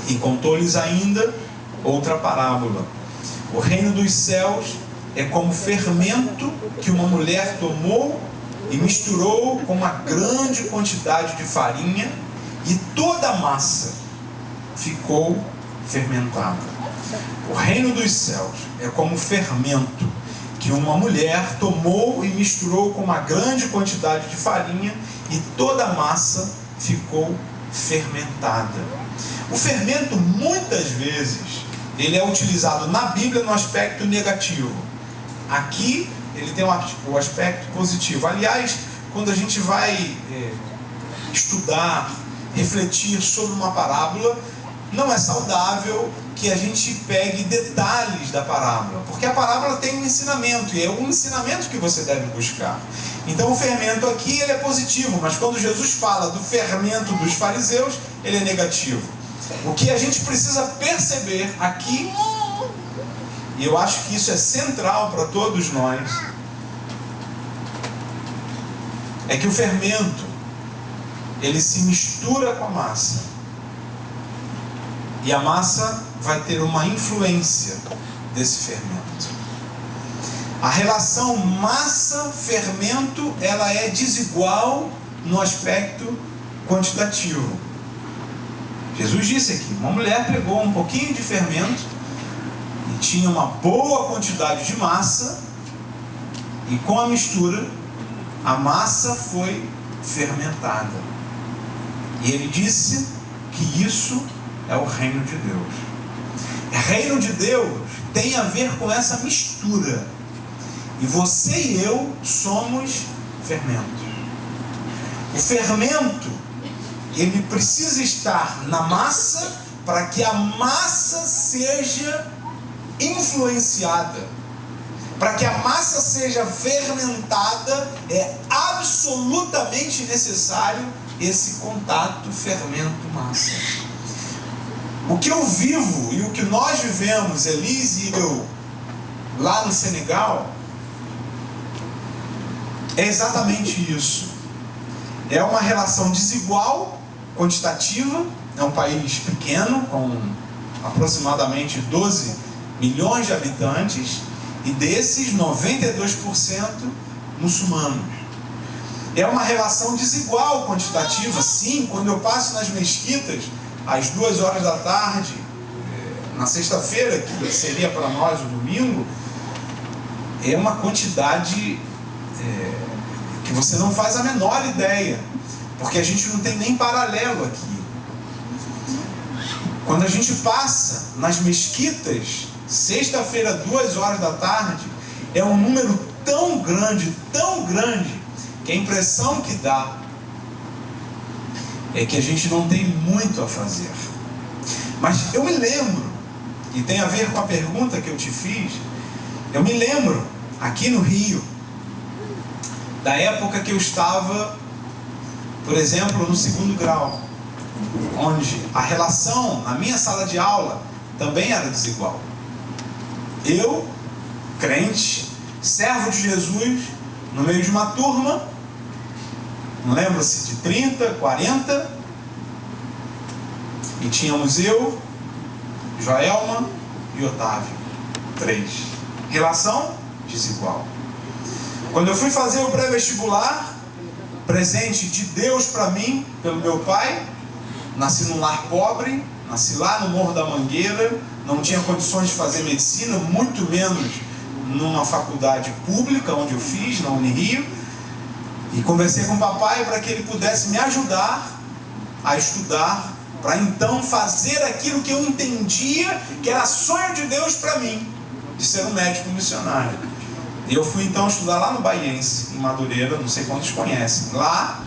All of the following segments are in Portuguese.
E contou-lhes ainda outra parábola. O reino dos céus é como fermento que uma mulher tomou e misturou com uma grande quantidade de farinha, e toda a massa ficou fermentada. O reino dos céus é como fermento que uma mulher tomou e misturou com uma grande quantidade de farinha, e toda a massa ficou fermentada. O fermento, muitas vezes, ele é utilizado na Bíblia no aspecto negativo. Aqui ele tem o aspecto positivo. Aliás, quando a gente vai estudar, refletir sobre uma parábola, não é saudável que a gente pegue detalhes da parábola, porque a parábola tem um ensinamento, e é o ensinamento que você deve buscar. Então o fermento aqui ele é positivo, mas quando Jesus fala do fermento dos fariseus, ele é negativo. O que a gente precisa perceber aqui, e eu acho que isso é central para todos nós, é que o fermento ele se mistura com a massa, e a massa vai ter uma influência desse fermento. A relação massa-fermento ela é desigual no aspecto quantitativo. Jesus disse aqui, uma mulher pegou um pouquinho de fermento e tinha uma boa quantidade de massa, e com a mistura a massa foi fermentada. E ele disse que isso é o reino de Deus. O reino de Deus tem a ver com essa mistura. E você e eu somos fermentos. O fermento, ele precisa estar na massa para que a massa seja influenciada. Para que a massa seja fermentada, é absolutamente necessário esse contato fermento-massa. O que eu vivo e o que nós vivemos, Elise e eu, lá no Senegal, é exatamente isso. É uma relação desigual, quantitativa. É um país pequeno, com aproximadamente 12 milhões de habitantes, e desses 92% muçulmanos. É uma relação desigual quantitativa, sim. Quando eu passo nas mesquitas às 2 horas da tarde, na sexta-feira, que seria para nós o domingo, é uma quantidade que você não faz a menor ideia, porque a gente não tem nem paralelo aqui. Quando a gente passa nas mesquitas, sexta-feira, 2 horas da tarde, é um número tão grande, que a impressão que dá é que a gente não tem muito a fazer. Mas eu me lembro, e tem a ver com a pergunta que eu te fiz, eu me lembro, aqui no Rio, da época que eu estava, por exemplo, no 2º grau, onde a relação na minha sala de aula também era desigual. Eu, crente, servo de Jesus, no meio de uma turma, não lembro se de 30, 40, e tínhamos eu, Joelma e Otávio, 3. Relação desigual. Quando eu fui fazer o pré-vestibular, presente de Deus para mim, pelo meu pai, nasci num lar pobre, nasci lá no Morro da Mangueira, não tinha condições de fazer medicina, muito menos numa faculdade pública, onde eu fiz, na Unirio, e conversei com o papai para que ele pudesse me ajudar a estudar, para então fazer aquilo que eu entendia que era sonho de Deus para mim, de ser um médico missionário. E eu fui então estudar lá no Baiense, em Madureira, não sei quantos conhecem. Lá,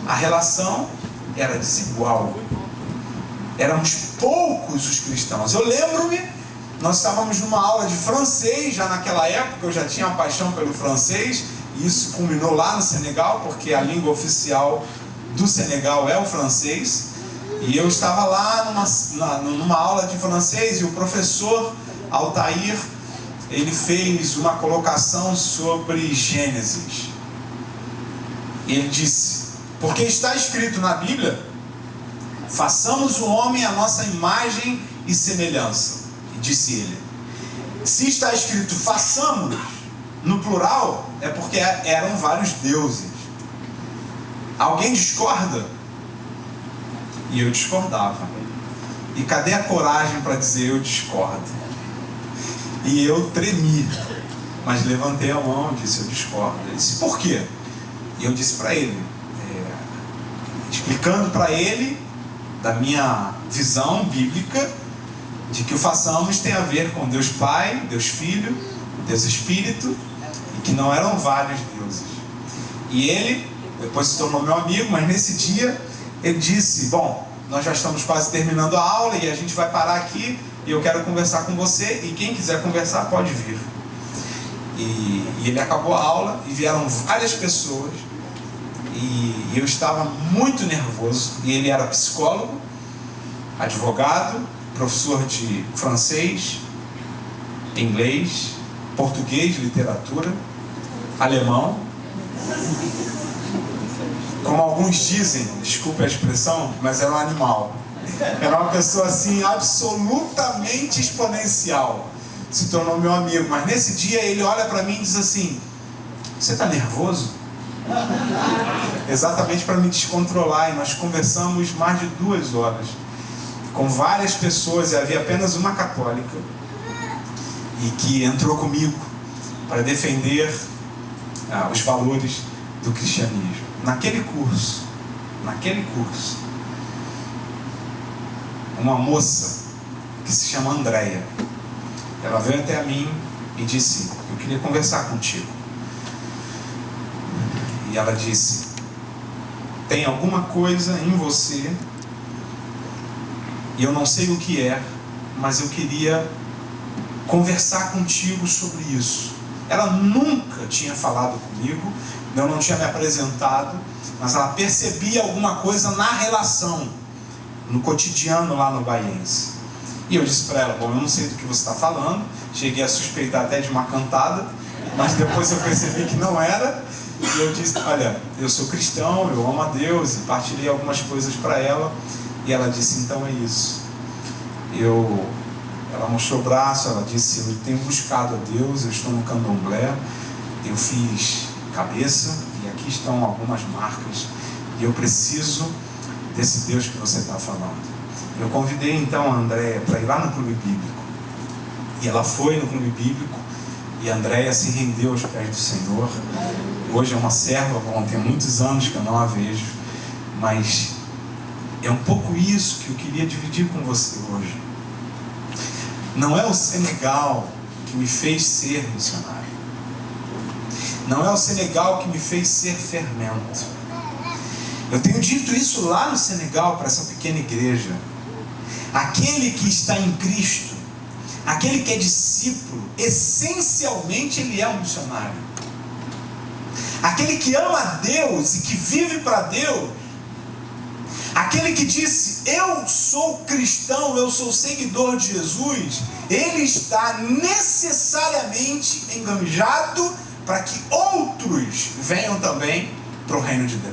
a relação era desigual. Éramos poucos os cristãos. Eu lembro-me, nós estávamos numa aula de francês, já naquela época eu já tinha uma paixão pelo francês, e isso culminou lá no Senegal, porque a língua oficial do Senegal é o francês. E eu estava lá numa aula de francês, e o professor Altair, ele fez uma colocação sobre Gênesis. Ele disse, porque está escrito na Bíblia, façamos o homem à nossa imagem e semelhança. E disse ele: se está escrito façamos, no plural, é porque eram vários deuses. Alguém discorda? E eu discordava. E cadê a coragem para dizer eu discordo? E eu tremi, mas levantei a mão e disse eu discordo. Ele disse por quê? E eu disse para ele, explicando para ele da minha visão bíblica de que o façamos tem a ver com Deus Pai, Deus Filho, Deus Espírito, e que não eram vários deuses. E ele depois se tornou meu amigo, mas nesse dia ele disse, bom, nós já estamos quase terminando a aula e a gente vai parar aqui e eu quero conversar com você e quem quiser conversar pode vir. E ele acabou a aula e vieram várias pessoas e eu estava muito nervoso. E ele era psicólogo, advogado, professor de francês, inglês, português, literatura, alemão. Como alguns dizem, desculpe a expressão, mas era um animal. Era uma pessoa assim, absolutamente exponencial. Se tornou meu amigo. Mas nesse dia ele olha para mim e diz assim, você está nervoso? Exatamente para me descontrolar. E nós conversamos mais de 2 horas. Com várias pessoas, e havia apenas uma católica. E que entrou comigo para defender os valores do cristianismo. Naquele curso, uma moça que se chama Andréia, ela veio até a mim e disse, eu queria conversar contigo. E ela disse, tem alguma coisa em você, e eu não sei o que é, mas eu queria conversar contigo sobre isso. Ela nunca tinha falado comigo, eu não tinha me apresentado, mas ela percebia alguma coisa na relação, no cotidiano lá no Baiense. E eu disse para ela, bom, eu não sei do que você está falando, cheguei a suspeitar até de uma cantada, mas depois eu percebi que não era, e eu disse, olha, eu sou cristão, eu amo a Deus, e partilhei algumas coisas para ela, e ela disse, então é isso. Ela mostrou o braço, ela disse, eu tenho buscado a Deus, eu estou no candomblé, eu fiz cabeça e aqui estão algumas marcas e eu preciso desse Deus que você está falando. Eu convidei então a Andréia para ir lá no clube bíblico e ela foi no clube bíblico e a Andréia se rendeu aos pés do Senhor. Hoje é uma serva, bom, tem muitos anos que eu não a vejo, mas é um pouco isso que eu queria dividir com você hoje. Não é o Senegal que me fez ser missionário. Não é o Senegal que me fez ser fermento. Eu tenho dito isso lá no Senegal para essa pequena igreja. Aquele que está em Cristo, aquele que é discípulo, essencialmente ele é um missionário. Aquele que ama a Deus e que vive para Deus, aquele que disse, eu sou cristão, eu sou seguidor de Jesus, ele está necessariamente enganjado para que outros venham também para o reino de Deus.